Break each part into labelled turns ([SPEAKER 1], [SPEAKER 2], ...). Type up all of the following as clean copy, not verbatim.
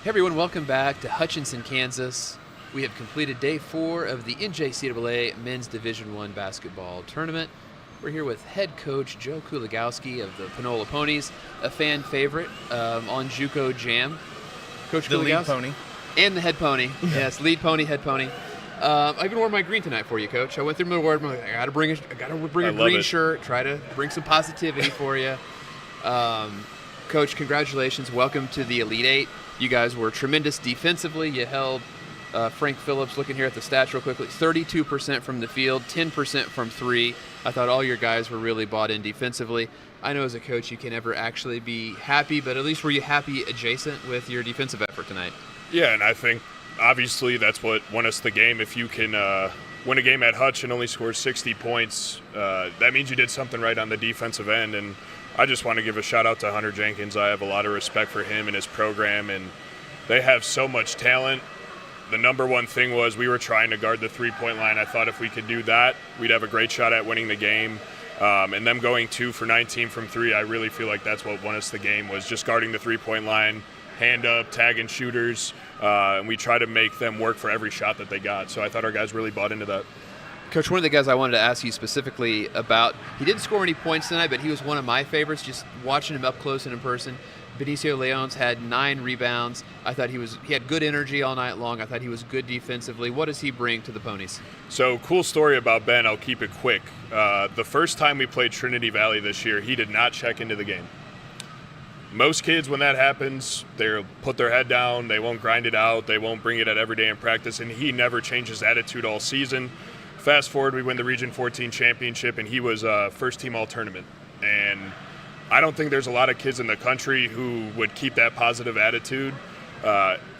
[SPEAKER 1] Hey everyone, welcome back to Hutchinson, Kansas. We have completed day 4 of the NJCAA Men's Division I Basketball Tournament. We're here with head coach Joe Kuligowski of the Panola Ponies, a fan favorite on JUCO Jam. Coach
[SPEAKER 2] the
[SPEAKER 1] Kuligowski.
[SPEAKER 2] lead pony.
[SPEAKER 1] And the head pony. Yes, lead pony, head pony. I'm going to wear my green tonight for you, Coach. I went through my ward. I'm like, I got to bring a green shirt, try to bring some positivity for you. Coach, congratulations. Welcome to the Elite Eight. You guys were tremendous defensively. You held Frank Phillips, looking here at the stats real quickly, 32% from the field, 10% from three. I thought all your guys were really bought in defensively. I know as a coach you can never actually be happy, but at least were you happy adjacent with your defensive effort tonight?
[SPEAKER 3] Yeah, and I think obviously that's what won us the game. If you can win a game at Hutch and only score 60 points, that means you did something right on the defensive end. And I just want to give a shout out to Hunter Jenkins. I have a lot of respect for him and his program, and they have so much talent. The number one thing was we were trying to guard the three-point line. I thought if we could do that, we'd have a great shot at winning the game. And them going 2 for 19 from three, I really feel like that's what won us the game, was just guarding the three-point line, hand up, tagging shooters, and we try to make them work for every shot that they got. So I thought our guys really bought into that.
[SPEAKER 1] Coach, one of the guys I wanted to ask you specifically about, he didn't score any points tonight, but he was one of my favorites, just watching him up close and in person. Benicio Leones had 9 rebounds. I thought he had good energy all night long. I thought he was good defensively. What does he bring to the Ponies?
[SPEAKER 3] So, cool story about Ben. I'll keep it quick. The first time we played Trinity Valley this year, he did not check into the game. Most kids, when that happens, they'll put their head down. They won't grind it out. They won't bring it out every day in practice, and he never changed his attitude all season. Fast forward, we win the Region 14 championship, and he was first team all-tournament. And I don't think there's a lot of kids in the country who would keep that positive attitude,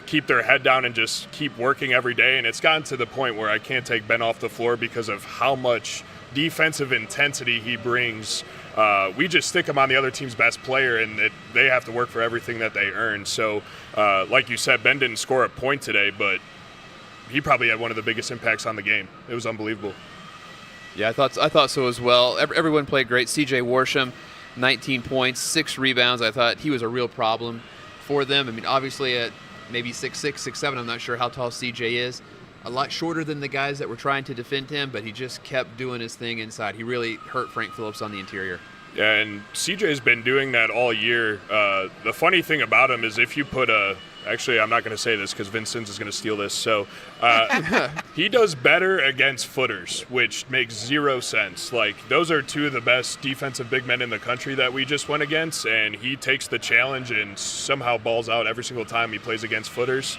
[SPEAKER 3] keep their head down and just keep working every day. And it's gotten to the point where I can't take Ben off the floor because of how much defensive intensity he brings. We just stick him on the other team's best player, and they have to work for everything that they earn. So, like you said, Ben didn't score a point today, but he probably had one of the biggest impacts on the game. It was unbelievable.
[SPEAKER 1] Yeah, I thought so as well. Everyone played great. C.J. Worsham, 19 points, 6 rebounds. I thought he was a real problem for them. I mean, obviously at maybe 6'6", 6'7", I'm not sure how tall C.J. is. A lot shorter than the guys that were trying to defend him, but he just kept doing his thing inside. He really hurt Frank Phillips on the interior.
[SPEAKER 3] Yeah, and CJ's been doing that all year. The funny thing about him is if you put actually, I'm not going to say this because Vince Sims is going to steal this. So he does better against footers, which makes zero sense. Like, those are 2 of the best defensive big men in the country that we just went against, and he takes the challenge and somehow balls out every single time he plays against footers.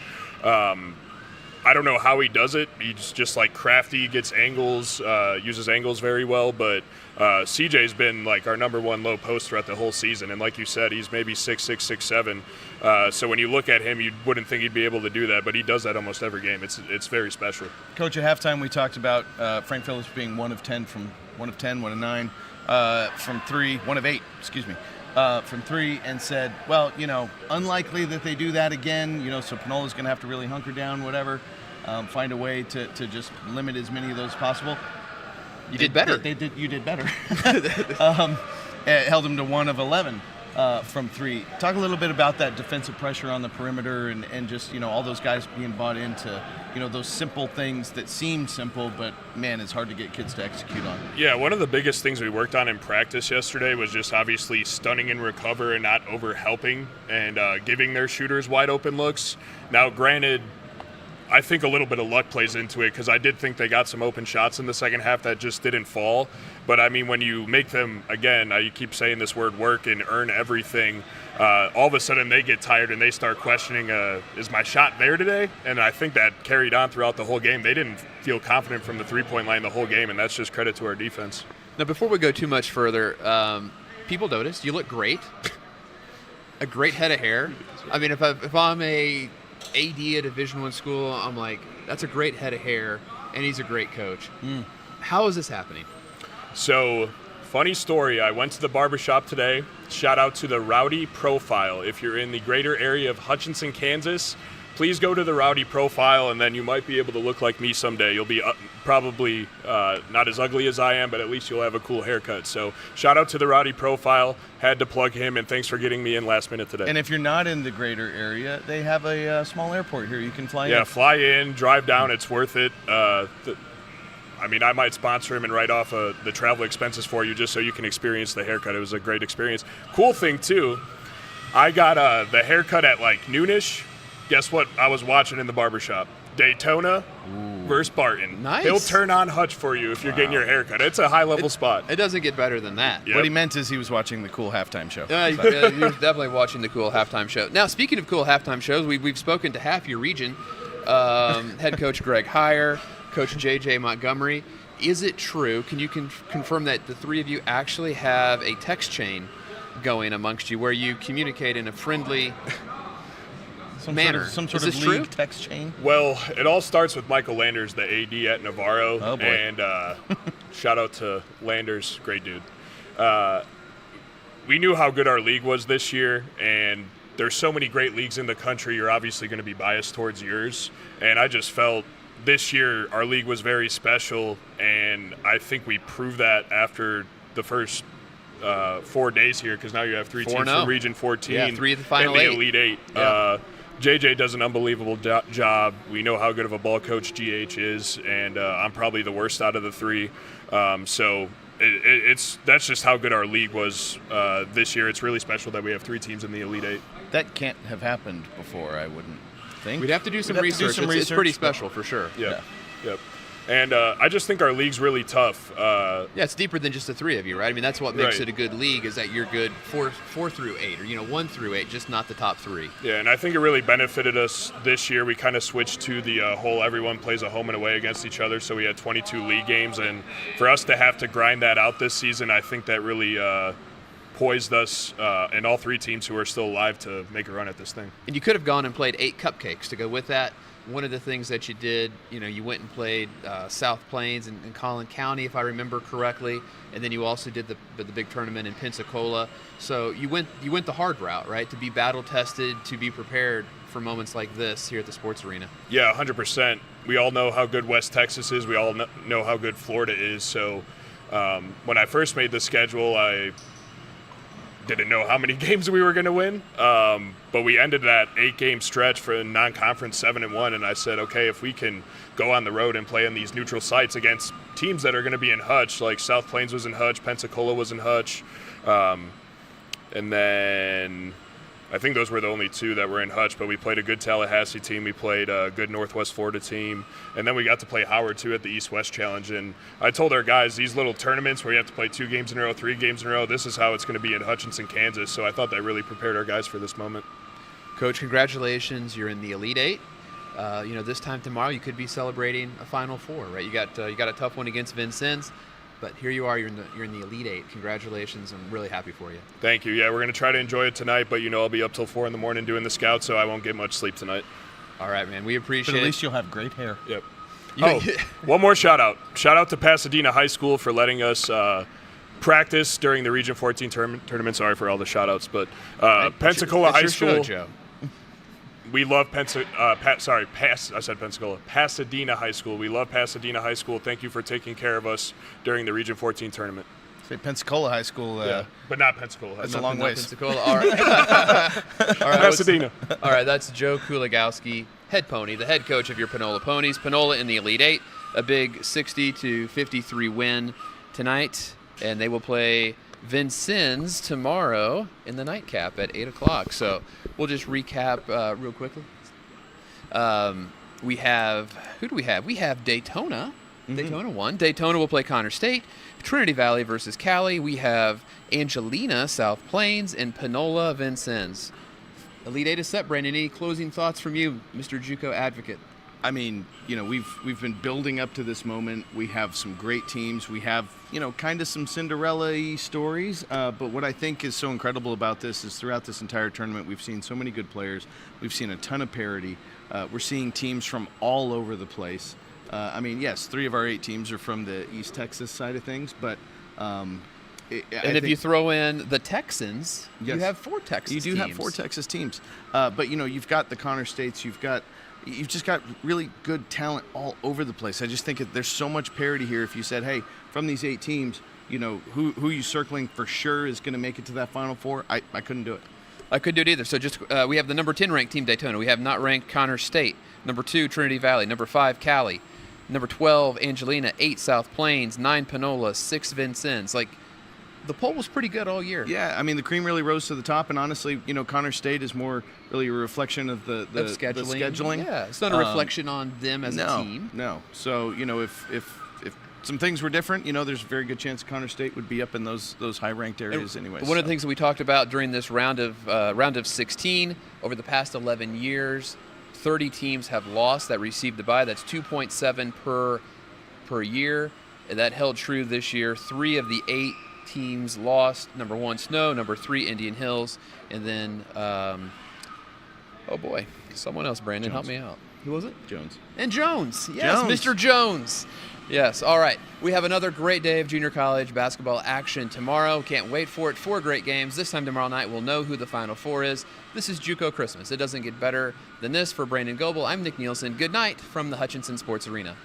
[SPEAKER 3] I don't know how he does it. He's just like crafty, gets angles, uses angles very well. But CJ's been like our number 1 low post throughout the whole season. And like you said, he's maybe 6'6", 6'7". So when you look at him, you wouldn't think he'd be able to do that. But he does that almost every game. It's very special.
[SPEAKER 2] Coach, at halftime we talked about Frank Phillips being 1 of 10 from 1 of 10, 1 of 9 from 3, 1 of 8, excuse me. From 3, and said, well, unlikely that they do that again, so Panola's going to have to really hunker down, whatever, find a way to just limit as many of those possible.
[SPEAKER 1] You did better.
[SPEAKER 2] You did better. It held them to 1 of 11 from 3. Talk a little bit about that defensive pressure on the perimeter and just, all those guys being bought into, those simple things that seem simple, but, man, it's hard to get kids to execute on.
[SPEAKER 3] Yeah, one of the biggest things we worked on in practice yesterday was just obviously stunning and recover and not over-helping and giving their shooters wide-open looks. Now, granted, I think a little bit of luck plays into it because I did think they got some open shots in the second half that just didn't fall. But, I mean, when you make them, again, you keep saying this word, work and earn everything, all of a sudden they get tired and they start questioning, is my shot there today? And I think that carried on throughout the whole game. They didn't feel confident from the three-point line the whole game, and that's just credit to our defense.
[SPEAKER 1] Now, before we go too much further, people noticed you look great. A great head of hair. I mean, if I'm a AD at a Division I school, I'm like, that's a great head of hair, and he's a great coach. How is this happening?
[SPEAKER 3] So, funny story, I went to the barbershop today. Shout out to the Rowdy Profile. If you're in the greater area of Hutchinson, Kansas, please go to the Rowdy profile, and then you might be able to look like me someday. You'll be probably not as ugly as I am, but at least you'll have a cool haircut. So shout out to the Rowdy profile. Had to plug him, and thanks for getting me in last minute today.
[SPEAKER 2] And if you're not in the greater area, they have a small airport here. You can fly in.
[SPEAKER 3] Yeah, fly in, drive down. It's worth it. I mean, I might sponsor him and write off the travel expenses for you just so you can experience the haircut. It was a great experience. Cool thing, too, I got the haircut at like noonish. Guess what I was watching in the barbershop? Daytona versus Barton.
[SPEAKER 1] Nice.
[SPEAKER 3] He'll turn on Hutch for you if you're getting your haircut. It's a high-level spot.
[SPEAKER 1] It doesn't get better than that.
[SPEAKER 3] Yep.
[SPEAKER 2] What he meant is he was watching the cool halftime show.
[SPEAKER 1] He was definitely watching the cool halftime show. Now, speaking of cool halftime shows, we've spoken to half your region. Head coach Greg Heyer, Coach J.J. Montgomery. Is it true? Can you confirm that the three of you actually have a text chain going amongst you where you communicate in a friendly manner?
[SPEAKER 2] Some sort
[SPEAKER 1] Is
[SPEAKER 2] of
[SPEAKER 1] this
[SPEAKER 2] league
[SPEAKER 1] true?
[SPEAKER 2] text chain?
[SPEAKER 3] Well, it all starts with Michael Landers, the AD at Navarro.
[SPEAKER 2] Oh, boy.
[SPEAKER 3] And shout out to Landers, great dude. We knew how good our league was this year, and there's so many great leagues in the country, you're obviously going to be biased towards yours. And I just felt this year our league was very special, and I think we proved that after the first 4 days here, because now you have 3 teams from Region 14
[SPEAKER 1] yeah, 3 of the final
[SPEAKER 3] in the
[SPEAKER 1] 8.
[SPEAKER 3] Elite 8.
[SPEAKER 1] Yeah.
[SPEAKER 3] JJ does an unbelievable job. We know how good of a ball coach GH is, and I'm probably the worst out of the 3. So that's just how good our league was this year. It's really special that we have 3 teams in the Elite 8.
[SPEAKER 2] That can't have happened before, I wouldn't think.
[SPEAKER 1] We'd have to do some research. It's pretty special for sure.
[SPEAKER 3] Yep. And I just think our league's really tough.
[SPEAKER 1] Yeah, it's deeper than just the 3 of you, right? I mean, that's what makes
[SPEAKER 3] Right.
[SPEAKER 1] it a good league, is that you're good 4 through 8, or 1 through 8, just not the top 3.
[SPEAKER 3] Yeah, and I think it really benefited us this year. We kind of switched to the whole everyone plays a home and away against each other, so we had 22 league games. And for us to have to grind that out this season, I think that really poised us and all 3 teams who are still alive to make a run at this thing.
[SPEAKER 1] And you could have gone and played 8 cupcakes to go with that. One of the things that you did, you went and played South Plains and Collin County, if I remember correctly, and then you also did the big tournament in Pensacola. So you went the hard route, right? To be battle tested, to be prepared for moments like this here at the sports arena.
[SPEAKER 3] Yeah, 100%. We all know how good West Texas is. We all know how good Florida is. So when I first made the schedule, I didn't know how many games we were going to win, but we ended that 8-game stretch for a non-conference 7-1, and I said, okay, if we can go on the road and play in these neutral sites against teams that are going to be in Hutch, like South Plains was in Hutch, Pensacola was in Hutch, and then I think those were the only 2 that were in Hutch, but we played a good Tallahassee team. We played a good Northwest Florida team. And then we got to play Howard, too, at the East-West Challenge. And I told our guys, these little tournaments where you have to play 2 games in a row, 3 games in a row, this is how it's going to be in Hutchinson, Kansas. So I thought that really prepared our guys for this moment.
[SPEAKER 1] Coach, congratulations. You're in the Elite 8. This time tomorrow you could be celebrating a Final Four, right? You got a tough one against Vincennes. But here you are, you're in the Elite 8. Congratulations, I'm really happy for you.
[SPEAKER 3] Thank you. Yeah, we're going to try to enjoy it tonight, but I'll be up till 4 in the morning doing the scout, so I won't get much sleep tonight.
[SPEAKER 1] All right, man, we appreciate it.
[SPEAKER 2] But at least you'll have great hair.
[SPEAKER 3] Yep. One more shout out. Shout out to Pasadena High School for letting us practice during the Region 14 tournament. Sorry for all the shout outs, but Pensacola High School.
[SPEAKER 1] Joe.
[SPEAKER 3] We love Pasadena High School. We love Pasadena High School. Thank you for taking care of us during the Region 14 tournament.
[SPEAKER 2] Say Pensacola High School.
[SPEAKER 3] But not Pensacola.
[SPEAKER 2] That's a long ways.
[SPEAKER 1] Pensacola. All right. All right.
[SPEAKER 3] Pasadena.
[SPEAKER 1] All right, that's Joe Kuligowski, head pony, the head coach of your Panola Ponies. Panola in the Elite 8, a big 60-53 win tonight, and they will play Vincennes tomorrow in the nightcap at 8 o'clock. So we'll just recap real quickly. We have, who do we have? We have Daytona. Daytona won. Daytona will play Connor State. Trinity Valley versus Cali. We have Angelina, South Plains, and Panola, Vincennes. Elite 8 is set, Brandon. Any closing thoughts from you, Mr. JUCO advocate?
[SPEAKER 2] I mean, we've been building up to this moment. We have some great teams. We have, kind of some Cinderella-y stories. But what I think is so incredible about this is throughout this entire tournament, we've seen so many good players. We've seen a ton of parity. We're seeing teams from all over the place. Yes, 3 of our 8 teams are from the East Texas side of things, but
[SPEAKER 1] And if you throw in the Texans,
[SPEAKER 2] Yes.
[SPEAKER 1] you have 4 Texas teams.
[SPEAKER 2] You do have 4 Texas teams. But, you've got the Connor States. You've just got really good talent all over the place. I just think there's so much parity here. If you said, hey, from these 8 teams, who you circling for sure is going to make it to that Final Four, I couldn't do it.
[SPEAKER 1] I couldn't do it either. So just we have the number 10 ranked team, Daytona. We have not ranked Connor State. Number 2, Trinity Valley. Number 5, Cali. Number 12, Angelina. 8, South Plains. 9, Panola. 6, Vincennes. The poll was pretty good all year.
[SPEAKER 2] Yeah, I mean, the cream really rose to the top, and honestly, Connor State is more really a reflection of the scheduling.
[SPEAKER 1] Yeah, it's not a reflection on them as a team.
[SPEAKER 2] No. So, if some things were different, there's a very good chance Connor State would be up in those high-ranked areas anyway.
[SPEAKER 1] One of the things that we talked about during this round of 16, over the past 11 years, 30 teams have lost that received the bye. That's 2.7 per year. And that held true this year. 3 of the 8 teams lost. Number 1, Snow. Number 3, Indian Hills. And then, someone else, Brandon,
[SPEAKER 2] Jones.
[SPEAKER 1] help me out. Who was it?
[SPEAKER 2] Jones.
[SPEAKER 1] And Jones. Yes,
[SPEAKER 2] Jones.
[SPEAKER 1] Mr. Jones. Yes, all right. We have another great day of junior college basketball action tomorrow. Can't wait for it. 4 great games. This time tomorrow night, we'll know who the Final Four is. This is JUCO Christmas. It doesn't get better than this. For Brandon Goble, I'm Nick Nielsen. Good night from the Hutchinson Sports Arena.